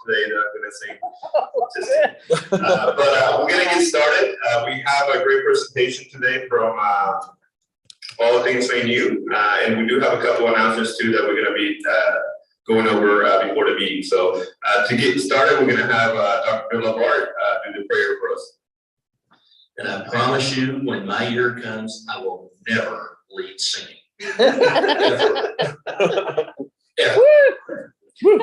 today that I'm going to sing. But we're going to get started. We have a great presentation today from All Things May New, and we do have a couple announcements too that we're going to be going over before the meeting. So to get started, we're going to have Dr. Labart do the prayer for us. And I promise you, when my year comes, I will never lead singing.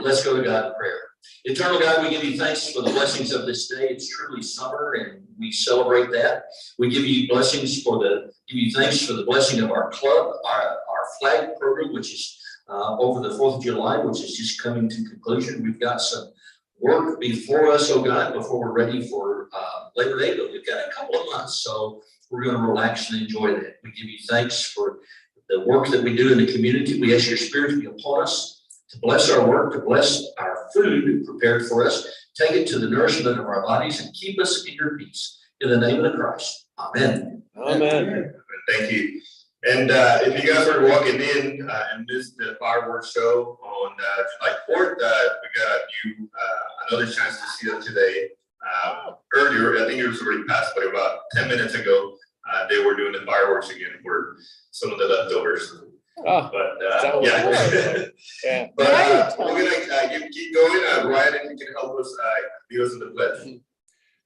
Let's go to God in prayer. Eternal God, we give you thanks for the blessings of this day. It's truly summer, and we celebrate that. We give you blessings give you thanks for the blessing of our club, our flag program, which is over the 4th of July, which is just coming to conclusion. We've got some work before us, oh God, before we're ready for Labor Day, but we've got a couple of months, so we're going to relax and enjoy that. We give you thanks for the work that we do in the community. We ask your Spirit to be upon us, to bless our work, to bless our food prepared for us, take it to the nourishment of our bodies, and keep us in your peace. In the name of the Christ. Amen. Amen. Thank you. And if you guys are walking in and missed the fireworks show on July 4th, we got another chance to see them today. Earlier, I think it was already passed, but about 10 minutes ago, they were doing the fireworks again for some of the leftovers. Oh, but yeah. Yeah. But we're gonna keep going. Ryan, if you can help us lead us in the pledge.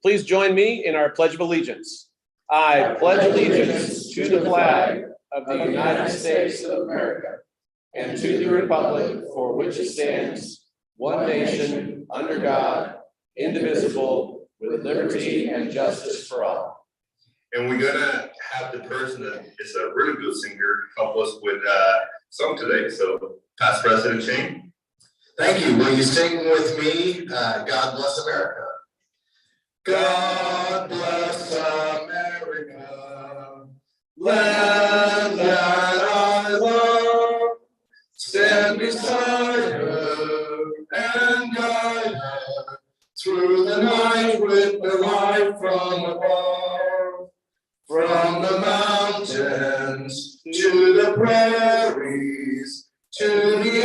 Please join me in our Pledge of Allegiance. I pledge allegiance to the flag of the United States of America and to the republic for which it stands, one nation, under God, indivisible, with liberty and justice for all. And we're gonna have the person that is a really good singer help us with song today. So, past President Shane. Thank you. Will you sing with me? God bless America. God bless America, land that I love. Stand beside her and guide her through the night with the light from above. From the mountains to the prairies to the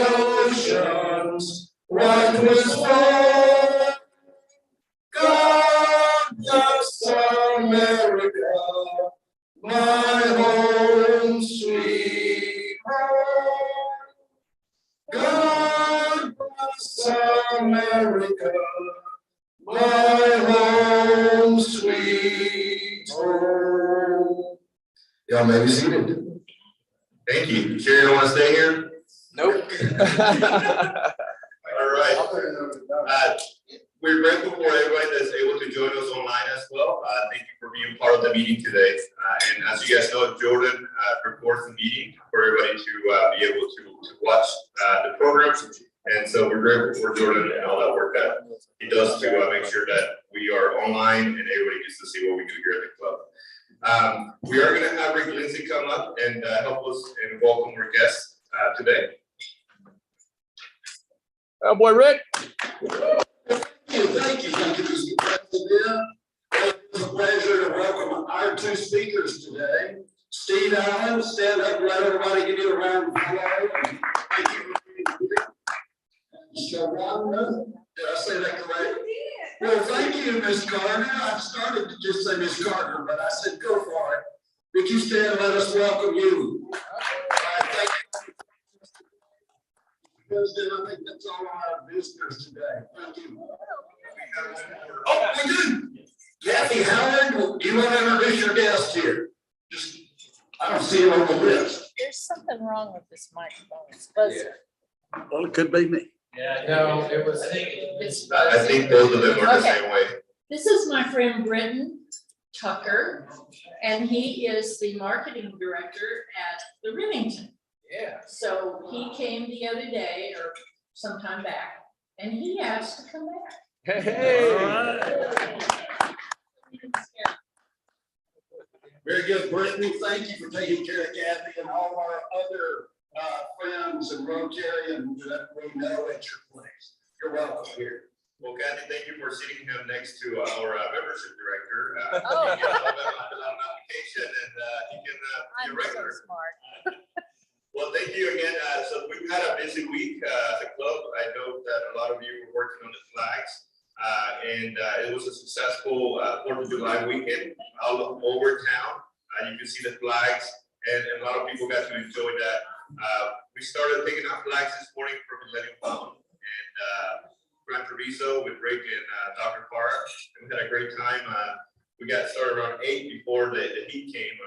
oceans, what was born. God bless America, my home sweet home. God bless America, my home sweet home. Y'all may be seated. Thank you. Sure you don't want to stay here? Nope. All right. We're grateful for everybody that's able to join us online as well. Thank you for being part of the meeting today. And as you guys know, Jordan records the meeting for everybody to be able to watch the programs. And so we're grateful for Jordan and all that work that he does to make sure that we are online and everybody gets to see what we do here at the club. We are going to have Rick Lindsay come up and help us and welcome our guests today. Oh boy, Rick. Thank you, Mr. President. It's a pleasure to welcome our two speakers today. Steve Allen, stand up, let everybody give you a round of applause. Thank you. Sharonda, did I say that correct? Well, thank you, Miss Carter. I started to just say Miss Carter, but I said go for it. Would you stand and let us welcome you? Thank you. President, I think that's all our visitors today. Thank you. Oh, we do. Kathy Howard, do you want to introduce your guest here? Just, I don't see it on the list. There's something wrong with this microphone. It's buzzing. Well, it could be me. Yeah, no, it was. It's I buzzing. think both of them are the Okay. same way. This is my friend Britton Tucker, and he is the marketing director at the Remington. Yeah. So he came the other day or sometime back, and he asked to come back. Hey. Very good, Brittany. Thank you for taking care of Kathy and all our other friends and Rotarians that we know at your place. You're welcome here. Well, Kathy, thank you for sitting him next to our membership director. Oh. He can fill out an application and he can be a I'm regular. so smart. Well, thank you again. So we've had a busy week as a club. I know that a lot of you were working on the flags. And it was a successful 4th of July weekend all over town. You can see the flags, and a lot of people got to enjoy that. We started taking out flags this morning from Millennium Fountain and Gran Treviso with Rick and Dr. Parra. And we had a great time. We got started around 8 before the heat came,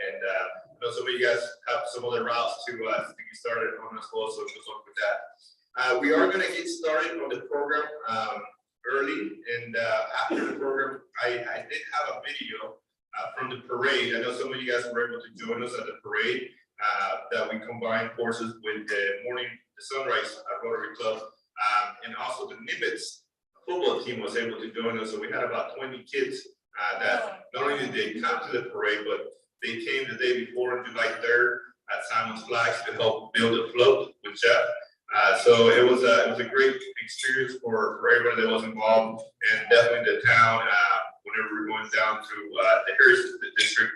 and I know some of you guys have some other routes to get started on as well, so good luck with that. We are going to get started on the program early, and after the program, I did have a video from the parade. I know some of you guys were able to join us at the parade that we combined forces with the Sunrise Rotary Club, and also the Nimitz football team was able to join us. So we had about 20 kids that not only did they come to the parade, but they came the day before on July 3rd at Simon's Flags to help build a float with Jeff. So it was a great experience for everybody that was involved, and definitely the town. Whenever we were going down to the Harris district,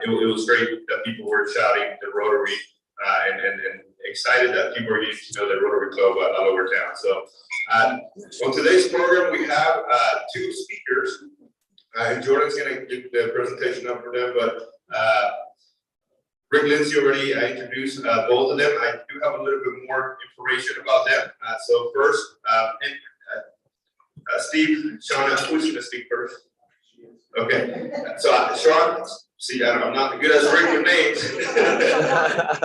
it was great that people were shouting the Rotary and excited that people were getting to know the Rotary Club all over town. So on today's program, we have 2 speakers. And Jordan's going to give the presentation up for them, but Rick Lindsay already introduced both of them. I do have a little bit more information about them. So first, Steve, Shauna, who's going to speak first? Okay, so Shauna, see, I'm not good as Rick with names.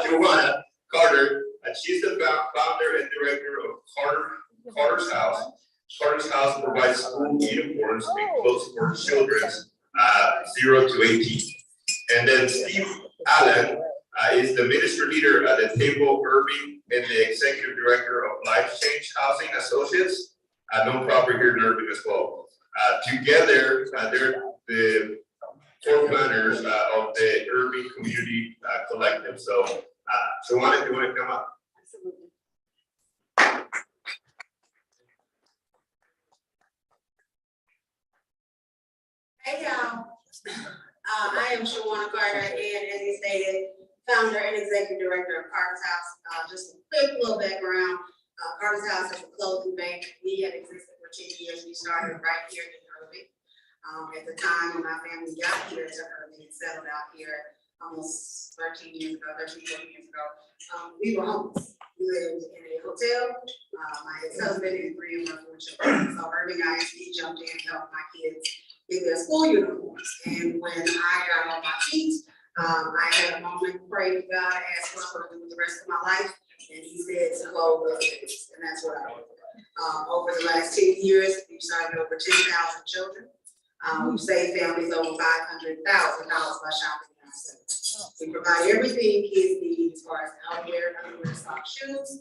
Joanna Carter, and she's the founder and director of Carter's House. Carter's House provides school uniforms and clothes for children 0 to 18. And then Steve Allen is the ministry leader at the table Irving and the executive director of Life Change Housing Associates, a nonprofit here in Irving as well. Together, they're the 4 planners of the Irving Community Collective. So, Joanna, if you want to come up. Hey y'all, I am Shawana Carter, and as he stated, founder and executive director of Carter's House. Just a quick little background, Carter's House is a clothing bank. We have existed for 10 years. We started right here in Irving. At the time when my family got here to Irving and settled out here almost 13 years ago, 14 years ago, we were homeless. We lived in a hotel. My ex-husband and 3 of my 4 children. So Irving ISD jumped in and helped my kids with their school uniforms. And when I got on my feet, I had a moment, prayed to God, asked what I'm going to do with the rest of my life. And he said to close those things. And that's what I did. Over the last 10 years, we've started over 10,000 children. We've saved families over $500,000 by shopping in our centers. We provide everything kids need as far as outerwear, underwear, socks, shoes,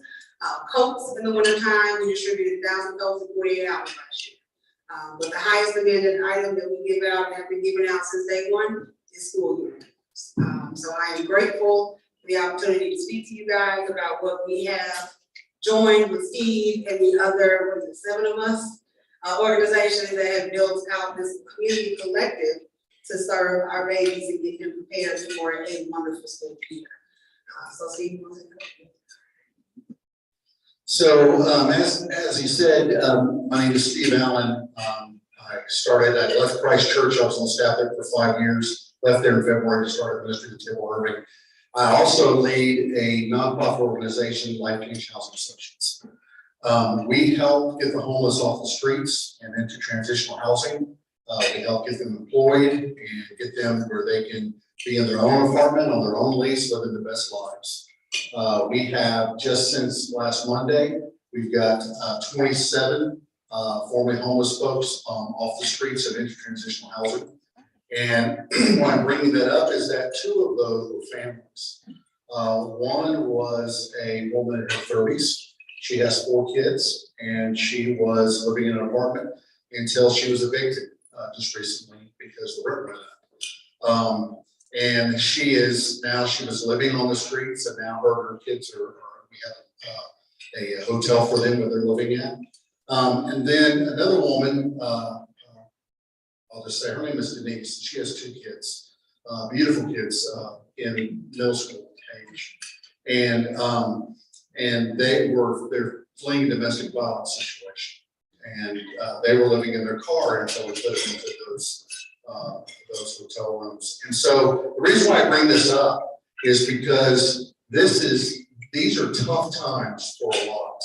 coats in the wintertime. We distributed 1,000 coats in 48 hours last year. But the highest demanded item that we give out and have been giving out since day one is school uniforms. So I am grateful for the opportunity to speak to you guys about what we have joined with Steve and the other, 7 of us, organizations that have built out this community collective to serve our babies and get them prepared for a wonderful school year. So Steve, So as he said, my name is Steve Allen. I started at Left Christ Church. I was on staff there for 5 years. Left there in February to start ministry at the table Irving. I also lead a nonprofit organization, Life Change Housing Associates. We help get the homeless off the streets and into transitional housing. We help get them employed and get them where they can be in their own apartment, on their own lease, living the best lives. We have, just since last Monday, we've got 27 formerly homeless folks off the streets and into transitional housing. And why I'm bringing that up is that 2 of those were families. One was a woman in her 30s. She has 4 kids, and she was living in an apartment until she was evicted just recently because the rent went up. And she was living on the streets, and now her kids we have a hotel for them where they're living at. And then another woman, I'll just say her name is Denise. She has 2 kids, beautiful kids in middle school age. And they're fleeing a domestic violence situation. And they were living in their car, and so we put them into those hotel rooms. And so the reason why I bring this up is because these are tough times for a lot.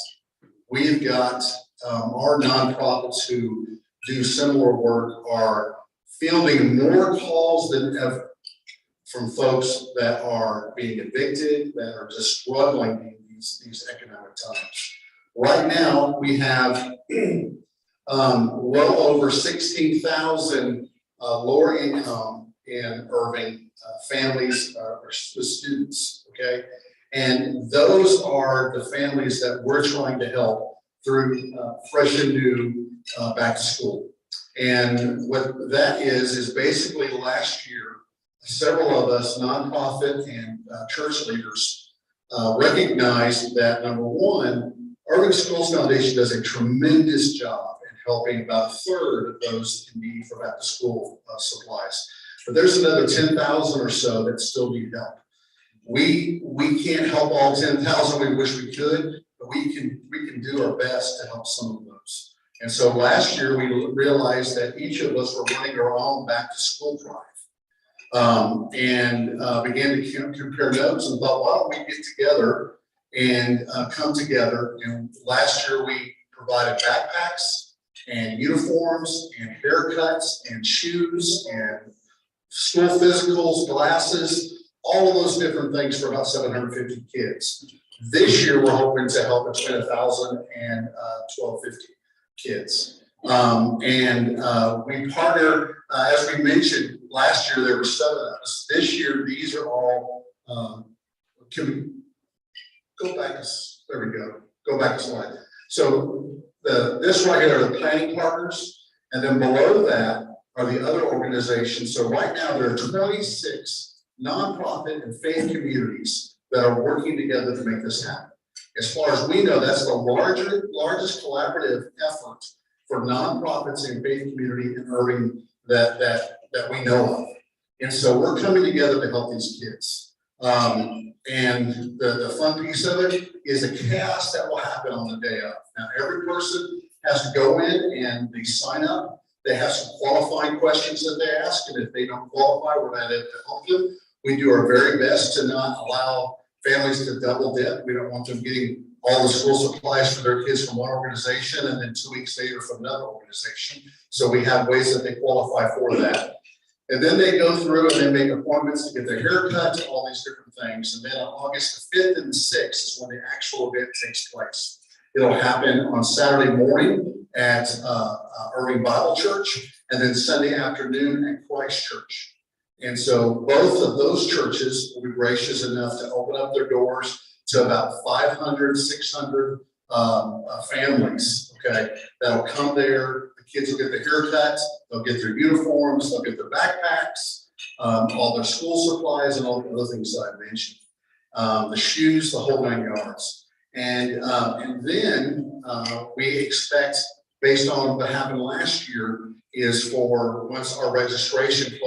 We've got our nonprofits who do similar work are fielding more calls than ever from folks that are being evicted, that are just struggling in these economic times. Right now, we have well over 16,000 lower income in Irving families with students, okay? And those are the families that we're trying to help through Fresh and New back to school. And what that is basically last year, several of us, nonprofit and church leaders, recognized that number one, Irving Schools Foundation does a tremendous job in helping about a third of those in need for back to school supplies. But there's another 10,000 or so that still need help. We can't help all 10,000. We wish we could, but we can do our best to help some of those. And so last year we realized that each of us were running our own back to school drive, and began to compare notes and thought, why don't we get together and come together? And last year we provided backpacks and uniforms and haircuts and shoes and school physicals, glasses, all of those different things for about 750 kids. This year, we're hoping to help between 1,000 and 1,250 kids. We partner, as we mentioned, last year there were 7 of us. This year, these are all, can we go back, there we go, go back a slide. So this right here are the planning partners, and then below that are the other organizations. So right now, there are 26 nonprofit and faith communities that are working together to make this happen. As far as we know, that's the largest collaborative effort for nonprofits and faith community in Irving that we know of. And so we're coming together to help these kids. And the fun piece of it is the chaos that will happen on the day of. Now, every person has to go in and they sign up. They have some qualifying questions that they ask, and if they don't qualify, we're not able to help them. We do our very best to not allow families to double dip. We don't want them getting all the school supplies for their kids from one organization and then 2 weeks later from another organization. So we have ways that they qualify for that. And then they go through and they make appointments to get their hair cut, all these different things. And then on August the 5th and the 6th is when the actual event takes place. It'll happen on Saturday morning at Irving Bible Church, and then Sunday afternoon at Christ Church. And so both of those churches will be gracious enough to open up their doors to about 500, 600 families, okay, that'll come there. The kids will get their haircuts, they'll get their uniforms, they'll get their backpacks, all their school supplies, and all the other things that I mentioned. The shoes, the whole 9 yards. And then we expect, based on what happened last year, is for once our registration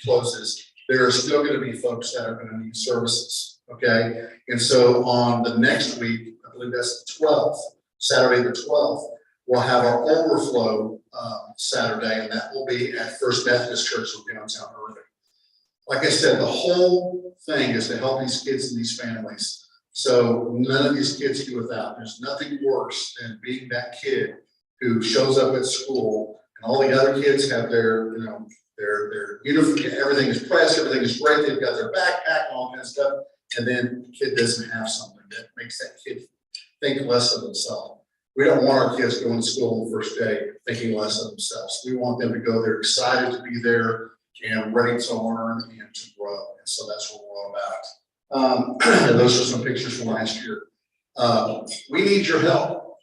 closes, there are still going to be folks that are going to need services, okay? And so on the next week, I believe that's the 12th, Saturday the 12th, we'll have our overflow Saturday, and that will be at First Methodist Church in downtown Irving. Like I said, the whole thing is to help these kids and these families. So none of these kids do without. There's nothing worse than being that kid who shows up at school and all the other kids have their uniform, everything is pressed, everything is great, they've got their backpack and all kind of stuff, and then the kid doesn't have something that makes that kid think less of themselves. We don't want our kids going to school on the first day thinking less of themselves. We want them to go there excited to be there and ready to learn and to grow. And so that's what we're all about. And those are some pictures from last year. We need your help.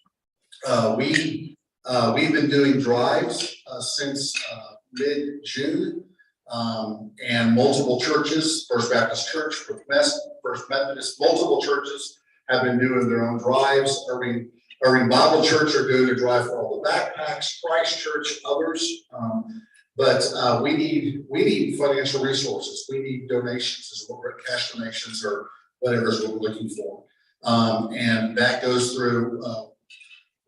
We've been doing drives since mid-June, and multiple churches, First Baptist Church, First Methodist, multiple churches have been doing their own drives. Irving Bible Church are doing a drive for all the backpacks, Christ Church, others. But we need financial resources. We need donations as well, cash donations or whatever is what we're looking for. And that goes through,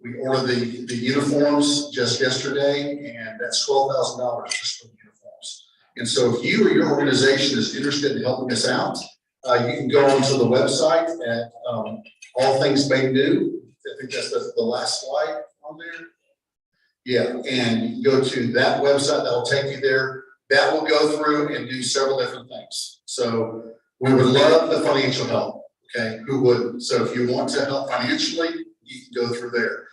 we ordered the uniforms just yesterday, and that's $12,000 just for the uniforms. And so if you or your organization is interested in helping us out, you can go onto the website at All Things Made New. I think that's the last slide on there. Yeah, and you can go to that website, that'll take you there. That will go through and do several different things. So we would love the financial help, okay? Who wouldn't? So if you want to help financially, you can go through there.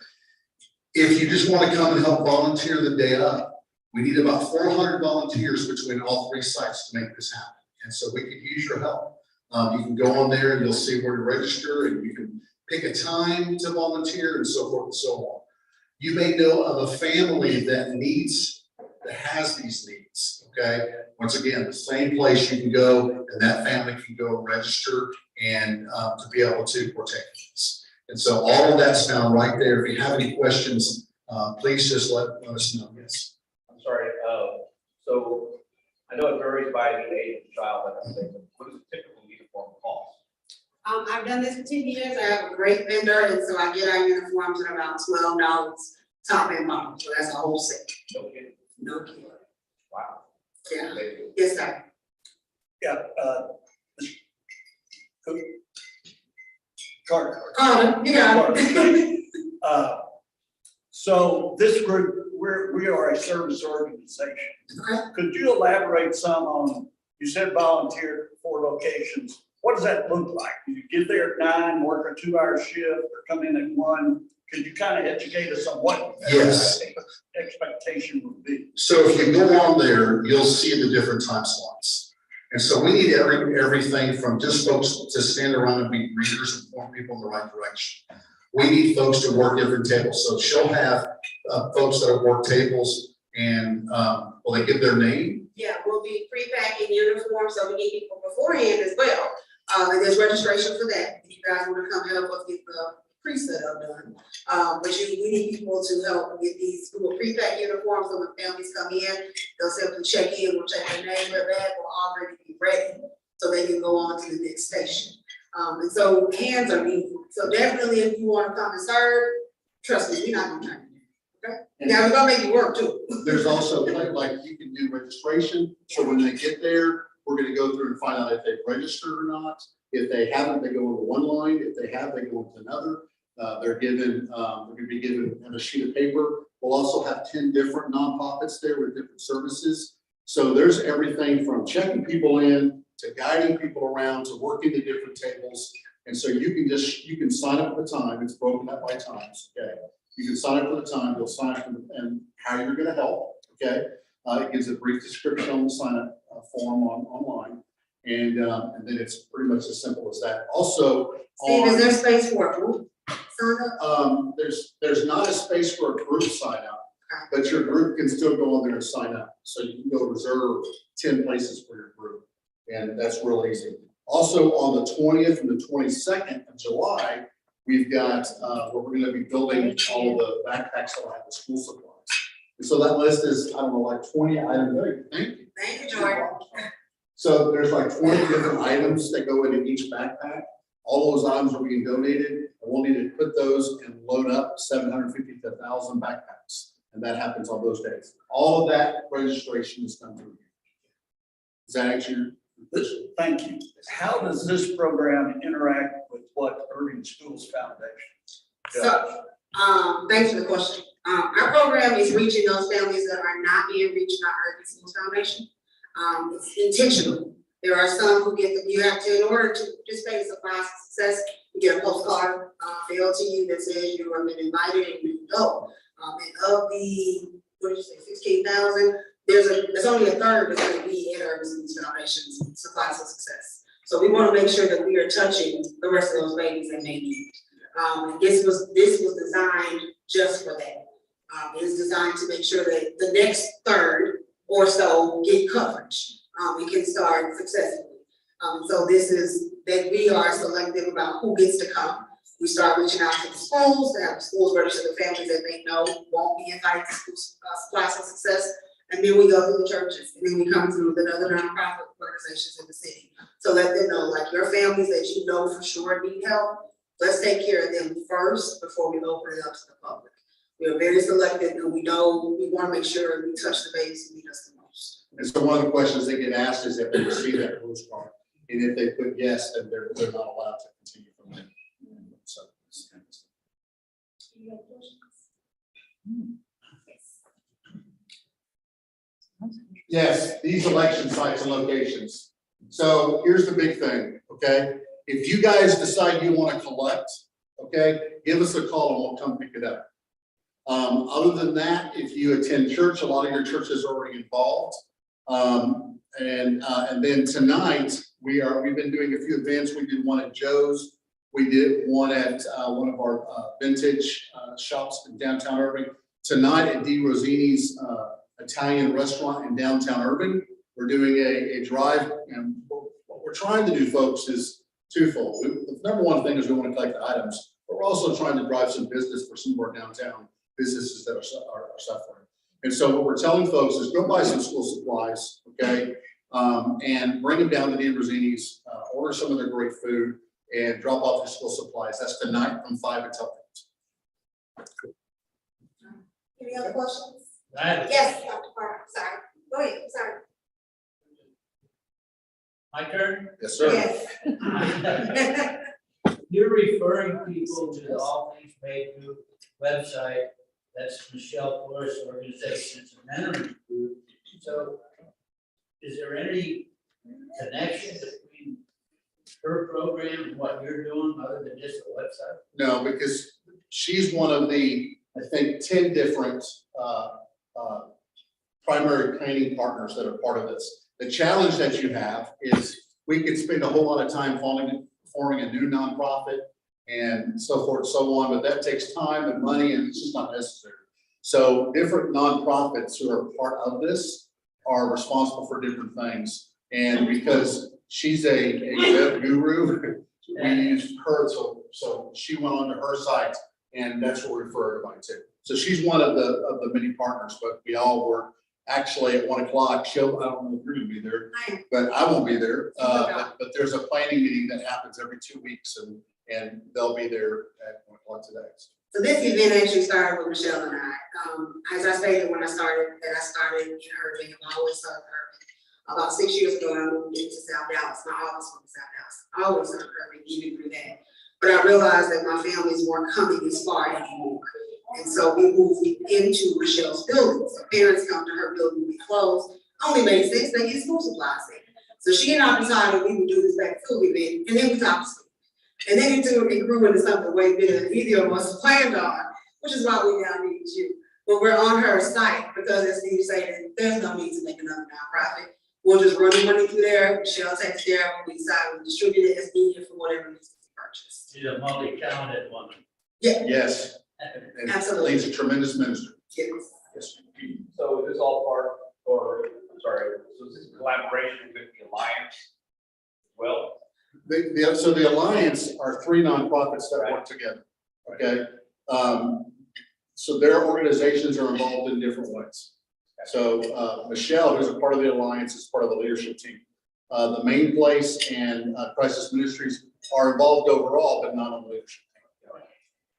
If you just want to come and help volunteer the day up, we need about 400 volunteers between all 3 sites to make this happen. And so we could use your help. You can go on there and you'll see where to register, and you can pick a time to volunteer and so forth and so on. You may know of a family that has these needs, okay? Once again, the same place you can go, and that family can go and register and to be able to partake in this. And so all of that's now right there. If you have any questions, please just let us know. Yes. I'm sorry, so I know it varies by the age of the child, but what is the typical uniform cost? I've done this for 10 years. I have a great vendor, and so I get our uniforms at about $12 top and bottom. So that's a whole set. No kidding. No kidding. Wow. Yeah. Amazing. Yes, sir. Yeah, Carter. Carter, you got it. So this group, we are a service organization. Okay. Could you elaborate some on, you said volunteer 4 locations. What does that look like? Do you get there at 9, work a 2-hour shift, or come in at 1? Could you kind of educate us on what Yes. expectation would be? So if you go on there, you'll see the different time slots. And so we need everything from just folks to stand around and be greeters and point people in the right direction. We need folks to work different tables. So she'll have folks that have worked tables, and will they give their name? Yeah, we'll be pre-packing uniforms, so we need people beforehand as well. And there's registration for that. If you guys want to come help us get the pre-setup done. But we need people to help get these, who will pre-pack uniforms, so when families come in, they'll simply check in, we'll check their name, their bag will already be ready, so they can go on to the next station. And so hands are needed. So definitely, if you want to come and serve, trust me, we're not gonna turn you down. Okay? Now, we're gonna make you work too. There's also like you can do registration. So when they get there, we're gonna go through and find out if they've registered or not. If they haven't, they go into one line. If they have, they go into another. They're gonna be given a sheet of paper. We'll also have 10 different nonprofits there with different services. So there's everything from checking people in to guiding people around to working the different tables. And so you can sign up for the time. It's broken up by times, okay? You can sign up for the time, you'll sign up and how you're gonna help, okay? It gives a brief description on the sign up form online. And then it's pretty much as simple as that. Also, Steve, is there space for a group sign up? there's not a space for a group sign up, but your group can still go on there and sign up. So you can go reserve 10 places for your group, and that's real easy. Also, on the 20th and the 22nd of July, we've got where we're going to be building all of the backpacks that will have the school supplies. And so that list is, I don't know, like 20 items. Thank you. Thank you, Jordan. So there's like 20 different items that go into each backpack. All those items are being donated, and we'll need to put those and load up 750 to 1,000 backpacks. And that happens on those days. All of that registration is done through. Does that answer your question? Thank you. How does this program interact with what Irving Schools Foundation does? So, thanks for the question. Our program is reaching those families that are not being reached by Irving Schools Foundation. It's intentional. There are some who get you have to, in order to participate in Supplies for Success, you get a postcard mailed to you that says you have been invited and you go. And of the, what did you say, 16,000, there's only a third that's going to be in Irving Schools Foundation's Supplies for Success. So we want to make sure that we are touching the rest of those babies that may need it. And this was designed just for that. It is designed to make sure that the next third or so get coverage. We can start successfully. So this is that we are selective about who gets to come. We start reaching out to the schools, to have the schools register the families that they know won't be invited to Supplies for Success. And then we go through the churches, and then we come through the other nonprofit organizations in the city. So let them know, like, your families that you know for sure need help, let's take care of them first before we open it up to the public. We are very selective, and we want to make sure we touch the base who need us the most. And so one of the questions they get asked is if they receive that postcard, and if they put yes, then they're not allowed to continue from there. So. Yes, these election sites and locations. So here's the big thing, okay? If you guys decide you want to collect, okay, give us a call and we'll come pick it up. Other than that, if you attend church, a lot of your churches are already involved. And then tonight, we've been doing a few events. We did one at Joe's. We did one at one of our vintage shops in downtown Irving. Tonight at D. Rosini's Italian restaurant in downtown Irving, we're doing a drive. And what we're trying to do, folks, is twofold. The number one thing is we want to collect the items, but we're also trying to drive some business for some of our downtown businesses that are suffering. And so what we're telling folks is go buy some school supplies, okay? And bring them down to the Rosini's, order some of their great food and drop off your school supplies. That's tonight from 5 until 8. Any other questions? Right. Yes, Dr. Parker, sorry. Go ahead, sorry. My turn? Yes, sir. Yes. You're referring people to the All Things Made Group website. That's Michelle Flores' organization, it's a mentoring group. So is there any connection between her program and what you're doing other than just the website? No, because she's one of the, I think, 10 different primary training partners that are part of this. The challenge that you have is we could spend a whole lot of time forming a new nonprofit and so forth and so on, but that takes time and money and it's just not necessary. So different nonprofits who are part of this are responsible for different things. And because she's a web guru, we used her, so she went onto her site and that's what we refer everybody to. So she's one of the many partners, but we all work. Actually, at 1 o'clock, I don't know if you're gonna be there, but I won't be there. But there's a planning meeting that happens every 2 weeks and they'll be there at 1 o'clock today. So this event actually started with Michelle and I. As I stated when I started in Irving, I always served Irving. About 6 years ago, I moved into South Dallas. My office was in South Dallas. I always served Irving, even through that. But I realized that my families weren't coming as far anymore. And so we moved into Michelle's building. So parents come to her building, we closed. Only made sense, they get school supplies there. So she and I decided we would do this back to school event, and then we talked to school. And then it grew into something way bigger than either of us planned on, which is why we now need you. But we're on her site because, as Steve said, there's no need to make another nonprofit. We'll just run the money through there. Michelle takes care of it. We decide we distribute it as needed for whatever needs to be purchased. She's a multi-talented woman. Yeah. Yes. And Absolutely. Lee's a tremendous minister. Yes. Yes. So is this all part, or, I'm sorry, so is this collaboration with the Alliance as well? So the Alliance are 3 nonprofits that work together, okay? So their organizations are involved in different ways. So Michelle, who's a part of the Alliance, is part of the leadership team. The Main Place and Crisis Ministries are involved overall, but not on the leadership team.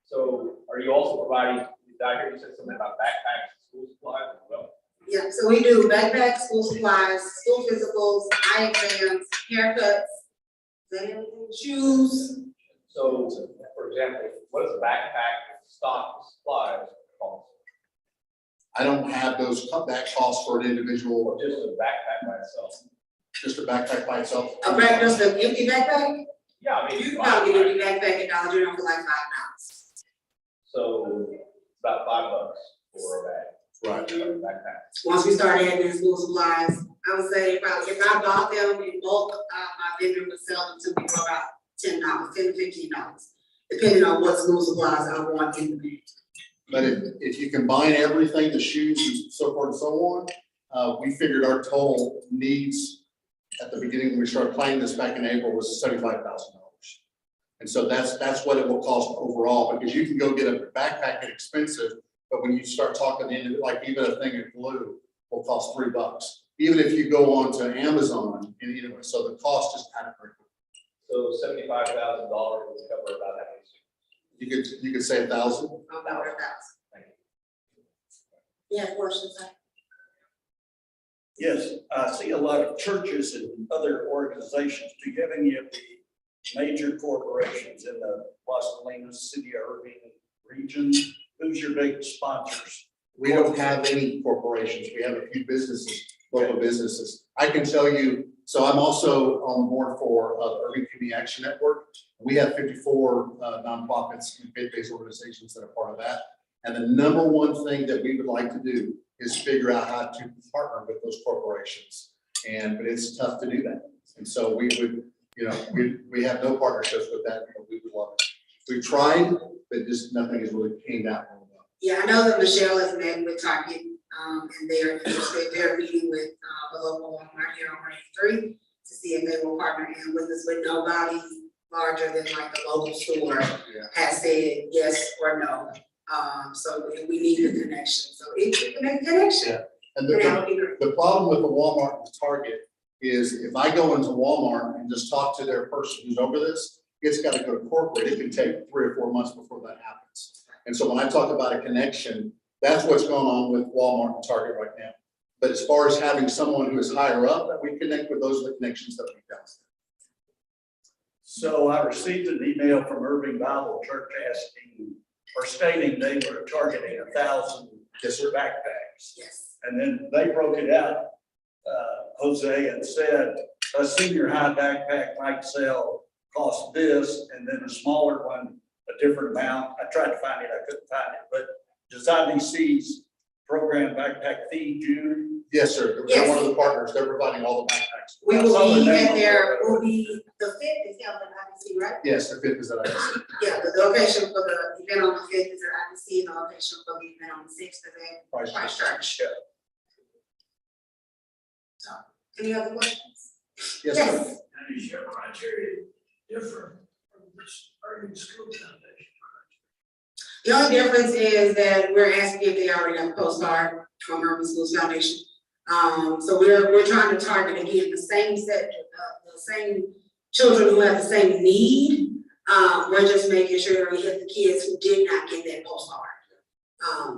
So are you also providing, I hear you said something about backpacks and school supplies as well? Yeah, so we do backpacks, school supplies, school physicals, eye exams, haircuts, shoes. So, for example, what is a backpack stock supplies cost? I don't have that cost for an individual, Or just a backpack by itself? just a backpack by itself. A backpack, just an empty backpack? Yeah, I mean. You can probably get an empty backpack at Dollar General for like $5. So it's about $5 for a bag. Right. Backpack. Once we start adding in school supplies, I would say probably if I bought them in bulk, my vendor would sell them to me for about $10, $10 to $15, depending on what school supplies I want in the bag. But if you combine everything, the shoes and so forth and so on, we figured our total needs at the beginning when we started planning this back in April was $75,000. And so that's what it will cost overall, because you can go get a backpack at expensive, but when you start talking into like even a thing of glue, will cost $3. Even if you go on to Amazon, and you know, so the cost is adequate. So $75,000 would cover about that. You could say 1,000. About 1,000. Thank you. Yeah, questions? Yes, I see a lot of churches and other organizations. Do you have any of the major corporations in the Las Colinas, City of Irving region? Who's your big sponsors? We don't have any corporations. We have a few businesses, local businesses. I can tell you, so I'm also on board for Irving Community Action Network. We have 54 nonprofits and faith-based organizations that are part of that. And the number one thing that we would like to do is figure out how to partner with those corporations. But it's tough to do that. And so we would, you know, we have no partnerships with that. We would love it. We've tried, but just nothing has really came out. Yeah, I know that Michelle has met with Target, and they're interested, they're meeting with, the local Walmart here on 183 to see if they will partner in with us, but nobody larger than like the local store has said yes or no. So we need the connection, so if we can make a connection. Yeah. And that would be great. the problem with the Walmart and the Target is if I go into Walmart and just talk to their person who's over this, it's got to go to corporate. It can take 3 or 4 months before that happens. And so when I talk about a connection, that's what's going on with Walmart and Target right now. But as far as having someone who is higher up that we connect with, those are the connections that we've got. So I received an email from Irving Bible Church asking or stating they were targeting 1,000 backpacks. Yes. And then they broke it out, Jose, and said a senior high backpack might sell cost this, and then a smaller one, a different amount. I tried to find it, I couldn't find it, but does IBC's program backpack feed you? Yes, sir. They're one of the partners. They're providing all the backpacks. We will be at their, will be, the 5th is held at IBC, right? Yes, the 5th is at IBC. Yeah, the location for the event on the 5th is at IBC, and the location for the event on the 6th is at Christchurch. So, any other questions? Yes, sir. Yes. And is your criteria different from this Irving School Foundation? The only difference is that we're asking if they already have a postcard from Irving Schools Foundation. So we're trying to target again the same set, the same children who have the same need. We're just making sure that we hit the kids who did not get that postcard.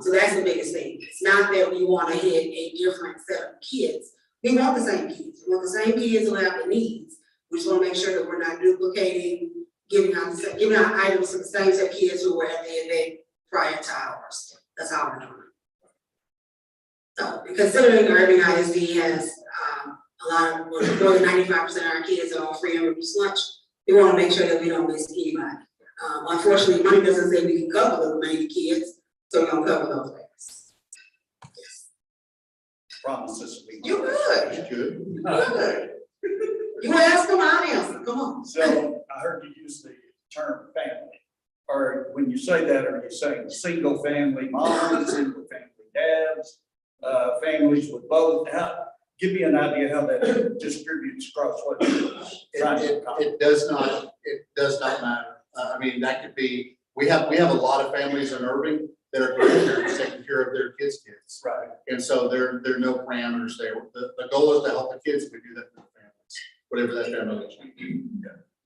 So that's the biggest thing. It's not that we want to hit a different set of kids. We want the same kids. We want the same kids who have the needs. We just want to make sure that we're not duplicating, giving out items to the same set of kids who were at the event prior to ours. That's how we're doing it. So, considering Irving ISD has a lot of, more than 95% of our kids are on free and reduced lunch, we want to make sure that we don't miss anybody. Unfortunately, money doesn't say we can cover those many kids, so we don't cover those things. Yes. Promises. You good. That's good. You good. You ask them, I'll answer. Come on. So I heard you use the term family. Or when you say that, are you saying single family moms, single family dads, families with both? Give me an idea how that distributes across what you're trying to accomplish. It does not matter. I mean, that could be, we have a lot of families in Irving that are grandparents taking care of their kids. Right. And so there are no parameters there. The goal is to help the kids, we do that for the families, whatever that family is.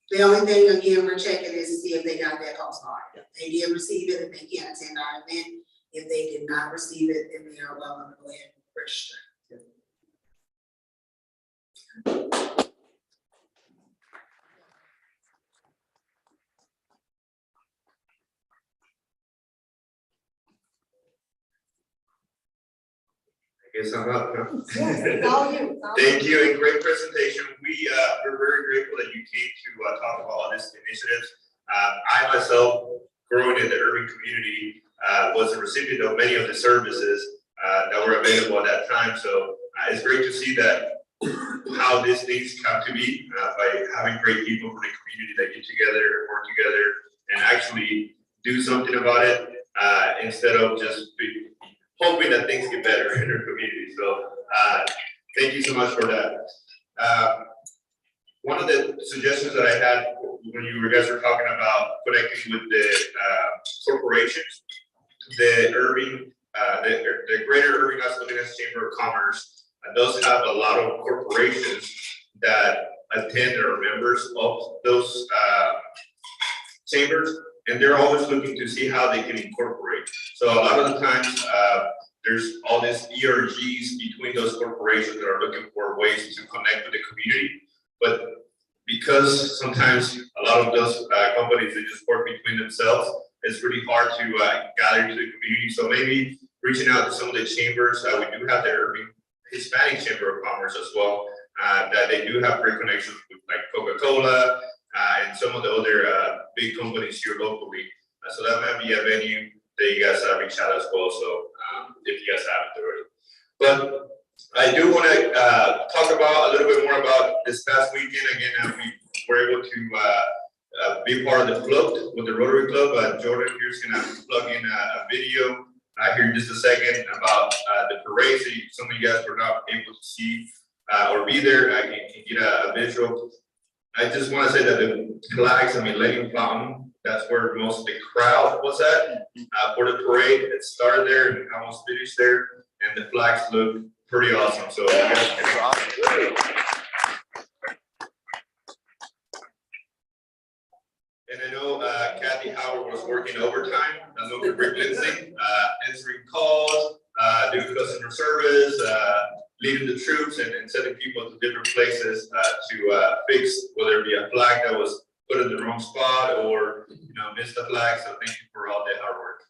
The only thing, again, we're checking is to see if they got that postcard. If they did receive it, if they can't attend our event. If they did not receive it, then they are welcome to go ahead and register. I guess I'm up. Huh? Yes, it's all you. Thank you, and great presentation. We're very grateful that you came to talk about all these initiatives. I myself, growing in the Irving community, was a recipient of many of the services that were available at that time. So it's great to see that how these things come to be by having great people from the community that get together, work together, and actually do something about it instead of just hoping that things get better in our community. So thank you so much for that. One of the suggestions that I had when you guys were talking about connecting with the corporations, the Irving the Greater Irving Las Colinas Chamber of Commerce does have a lot of corporations that attend or are members of those chambers, and they're always looking to see how they can incorporate. So a lot of the times, there's all these ERGs between those corporations that are looking for ways to connect with the community. But because sometimes a lot of those companies, they just work between themselves, it's really hard to gather to the community. So maybe reaching out to some of the chambers, we do have the Irving Hispanic Chamber of Commerce as well, that they do have great connections with like Coca-Cola and some of the other big companies here locally. So that might be a venue that you guys reach out as well. So if you guys haven't already. But I do want to talk about a little bit more about this past weekend. Again, we were able to be part of the club with the Rotary Club. Jordan here is going to plug in a video here in just a second about the parade. So some of you guys were not able to see or be there. I can get a visual. I just want to say that the flags, Millennium Fountain, that's where most of the crowd was at for the parade. It started there and almost finished there, and the flags look pretty awesome. So and I know Kathy Howard was working overtime. I know Rick Lindsay, answering calls, doing customer service, leading the troops and sending people to different places to fix, whether it be a flag that was put in the wrong spot or missed the flag. So thank you for all that hard work.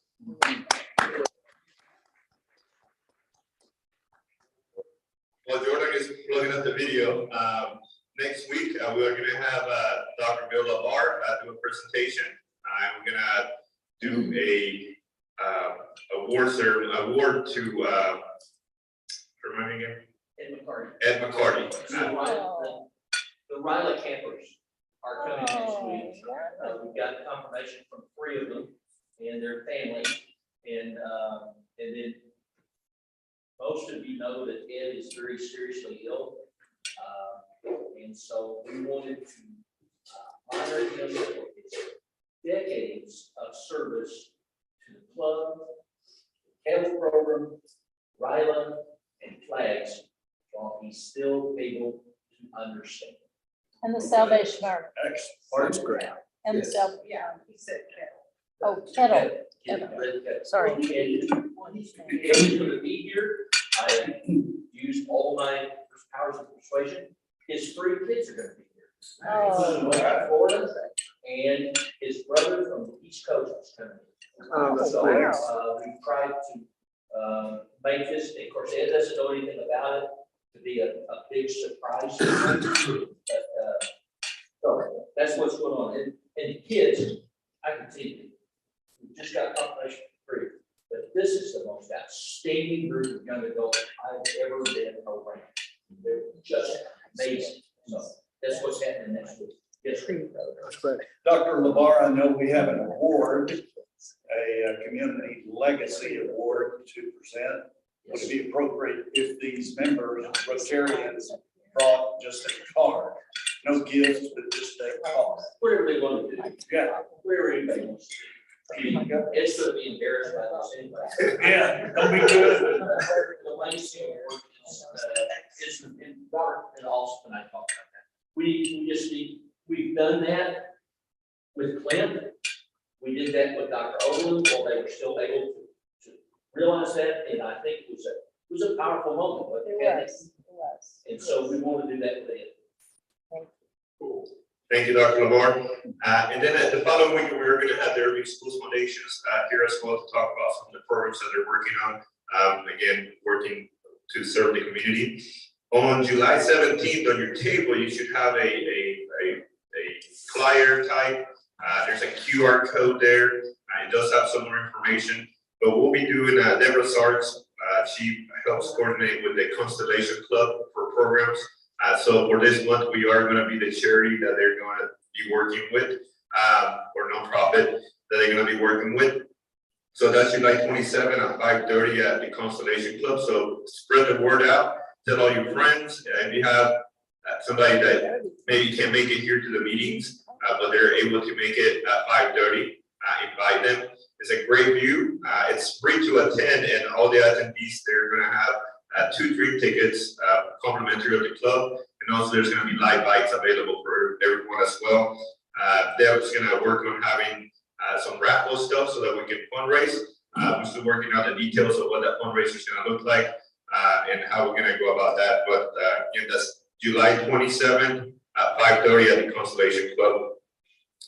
Well, Jordan is plugging up the video. Next week, we are going to have Dr. Bill Labar do a presentation. We're going to do a award to, remind me again? Ed McCarty. The Ryla campers are coming next week. We've got confirmation from 3 of them and their family. And then most of you know that Ed is very seriously ill. And so we wanted to honor him for his decades of service to the club, the health program, Ryla, and flags, while he's still able to understand. And the Salvation Army. That's great. And the Yes. Salvation. Yeah, he said Oh, kettle. Sorry. And he's going to be here. I used all my powers of persuasion. His 3 kids are going to be here. Oh. One from Florida, and his brother from the East Coast is coming. So we tried to make this, of course, Ed doesn't know anything about it, to be a big surprise. But so that's what's going on. And the kids, I can tell you, we just got confirmation from 3, but this is the most outstanding group of young adults I've ever been around. They're just amazing. So that's what's happening next week. Yes, sir. That's great. Dr. Labar, I know we have an award, a community legacy award to present. Would it be appropriate if these members, Rotarians, brought just a card? No gifts, but just a card. Whatever they want to do. Yeah. Whatever anybody wants to do. I mean, it's going to be embarrassed by this anyway. Yeah, that'll be good. The legacy award is important, and also when I talk about that. We've done that with Clint. We did that with Dr. Oland, while they were still able to realize that, and I think it was a powerful moment. But It was. and so we want to do that with it. Cool. Thank you, Dr. Labar. And then the following week, we're going to have the Irving Schools Foundations here as well to talk about some of the programs that they're working on. Again, working to serve the community. On July 17th, on your table, you should have a flyer type. There's a QR code there. It does have some more information, but we'll be doing Deborah Sarks. She helps coordinate with the Constellation Club for programs. So for this month, we are going to be the charity that they're going to be working with, or nonprofit that they're going to be working with. So that's July 27 at 5:30 at the Constellation Club. So spread the word out, tell all your friends. If you have somebody that maybe can't make it here to the meetings, but they're able to make it at 5:30, invite them. It's a great view. It's free to attend, and all all the attendees, they're gonna have 2 drink tickets, complimentary of the club, and also there's gonna be live bites available for everyone as well. They're just gonna work on having some raffle stuff so that we can fundraise. We're still working out the details of what that fundraiser is gonna look like, and how we're gonna go about that. But again, that's July 27th at 5:30 at the Constellation Club.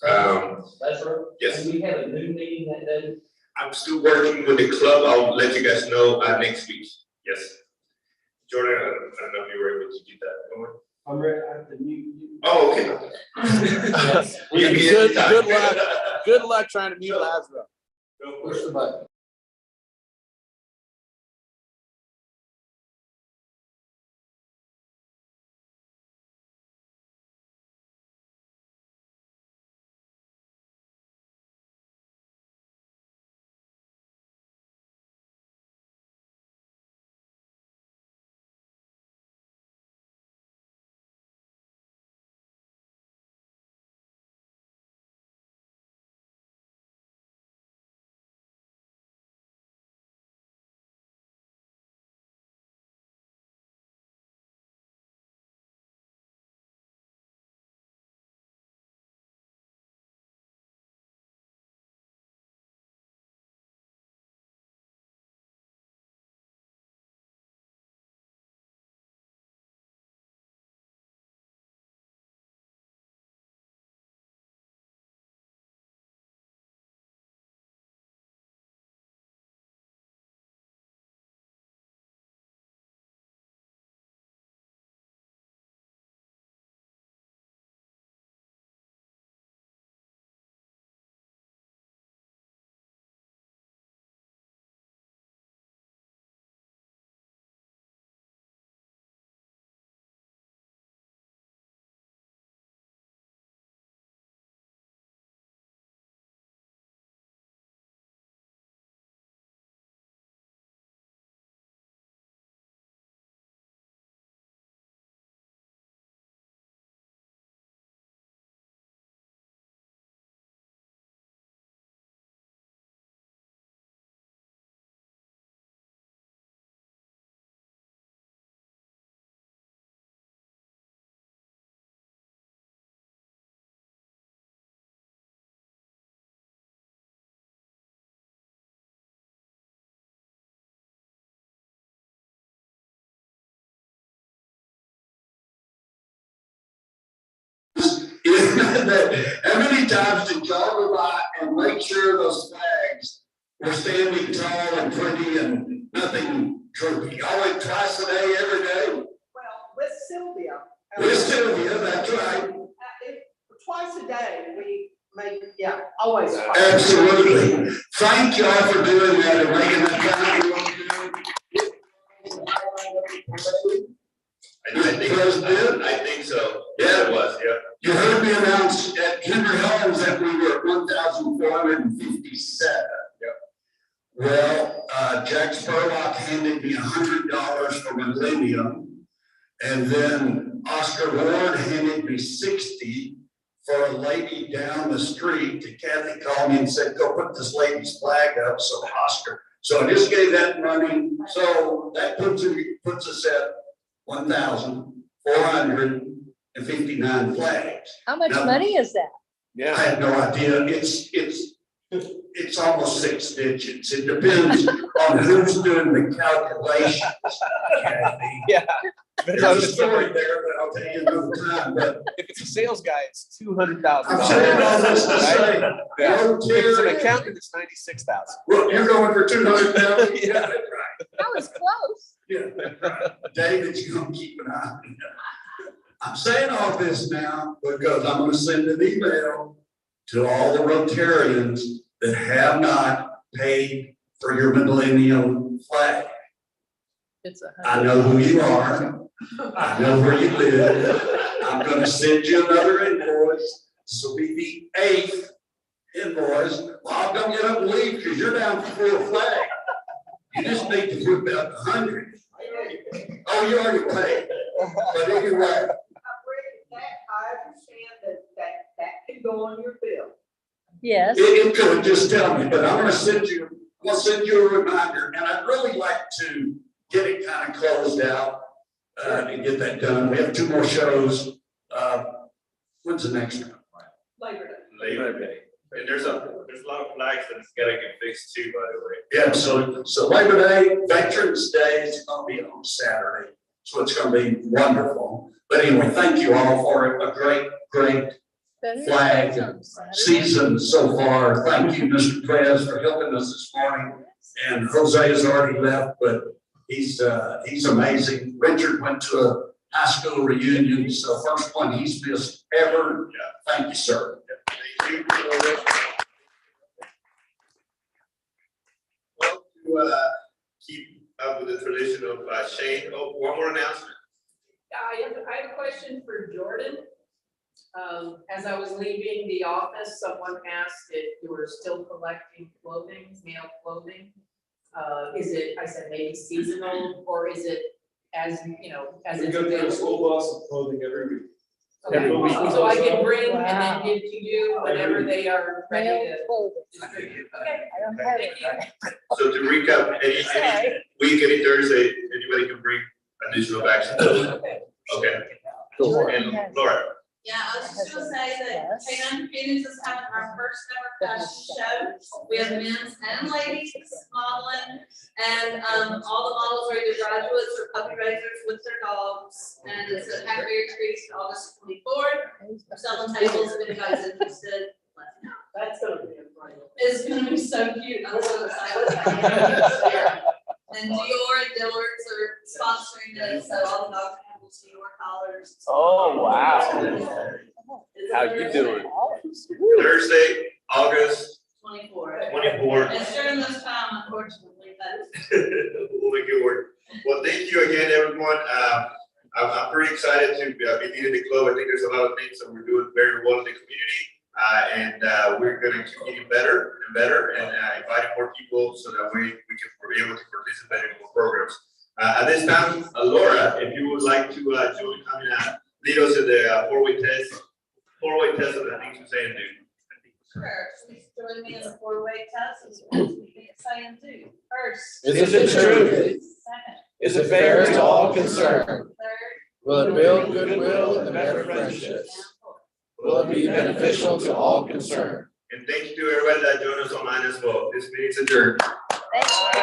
That's right. Yes. And we have a new meeting that day. I'm still working with the club. I'll let you guys know next week. Yes. Jordan, I don't know if you were able to get that going. I'm ready, I have to mute you. Oh, okay. Good luck. Good luck trying to mute Lazarus. Push the button. How many times did y'all go by and make sure those flags were standing tall and pretty and nothing droopy? Y'all went twice a day, every day? Well, with Sylvia. With Sylvia, that's right. Twice a day, we make, yeah, always. Absolutely. Thank y'all for doing that and making that time. I think so. Yeah, it was, yeah. You heard me announce at Henry Helms that we were at 1,457. Yep. Well, Jack Spurlock handed me $100 for Millennium. And then Oscar Ward handed me 60 for a lady down the street. Kathy called me and said, go put this lady's flag up. So Oscar, so I just gave that money. So that puts us at 1,459 flags. How much Now, money is that? Yeah. I have no idea. It's almost 6 digits. It depends on who's doing the calculations. Kathy. Yeah. There's a story there that I'll tell you another time, but If it's a sales guy, it's $200,000. I'm saying all this to say, Yeah. no If it's an tear. accountant, it's $96,000. Well, you're going for 200,000. Yeah. Yeah, that's right. That was close. Yeah, that's right. David's gonna keep an eye on it. I'm saying all this now because I'm gonna send an email to all the Rotarians that have not paid for your Millennium flag. It's I know who you are. I know where you live. I'm gonna send you another invoice. This will be the 8th invoice. Well, I'm gonna get up and leave because you're down for 4 flags. You just need to put about 100. Oh, you already paid. But anyway, I understand that can go on your bill. Yes. it could just tell me, but I'm gonna send you I'll send you a reminder, and I'd really like to get it kind of closed out, and get that done. We have 2 more shows. When's the next one? Labor Day. Labor Day. And there's a lot of flags that's gotta get fixed too, by the way. Yeah, so Labor Day, Veterans Day is gonna be on Saturday, so it's gonna be wonderful. But anyway, thank you all for a great flag season so far. Thank you, Mr. Perez, for helping us this morning. And Jose has already left, but he's amazing. Richard went to a high school reunion, so first one he's missed ever. Yeah. Thank you, sir. Thank you. Well, to keep up with the tradition of Shane, one more announcement. I have a question for Jordan. As I was leaving the office, someone asked if you were still collecting clothing, male clothing. Is it, I said maybe seasonal, or is it as, you know, as it's available? school bus of clothing every week. Okay, every week. so I can bring and then give to you whenever they are ready to Clothing. distribute. Okay. I don't have it. Thank you. So to recap, any week, any Thursday, anybody can bring additional bags. Okay. Okay. And Laura. Yeah, I was just gonna say that K9 Phoenix is having our first ever fashion show. We have men's and ladies modeling, and all the models are either graduates or puppy raisers with their dogs. And it's at Hackberry Creek, August 24th. We're selling tables if anybody's interested. Let me know. That's gonna be a fun. It's gonna be so cute. I'm so excited. And Dior and Dillard's are sponsoring this, so all the dogs have Dior collars. Oh, wow. How you doing? Thursday, August 24th. 24th. It's during this time, unfortunately, but. We'll make it work. Well, thank you again, everyone. I'm pretty excited to be leading the club. I think there's a lot of things that we're doing very well in the community. And we're gonna keep getting better and better and inviting more people so that we can be able to participate in more programs. At this time, Laura, if you would like to join, lead us in the four-way test of the things we say and do. Sure, please join me in the four-way test, as well as we can say and do. First. Is it true? Second. Is it fair to all concerned? Third. Will it build goodwill and better friendships? Will it be beneficial to all concerned? And thank you to everybody that joined us online as well. This meeting's adjourned. Thank you.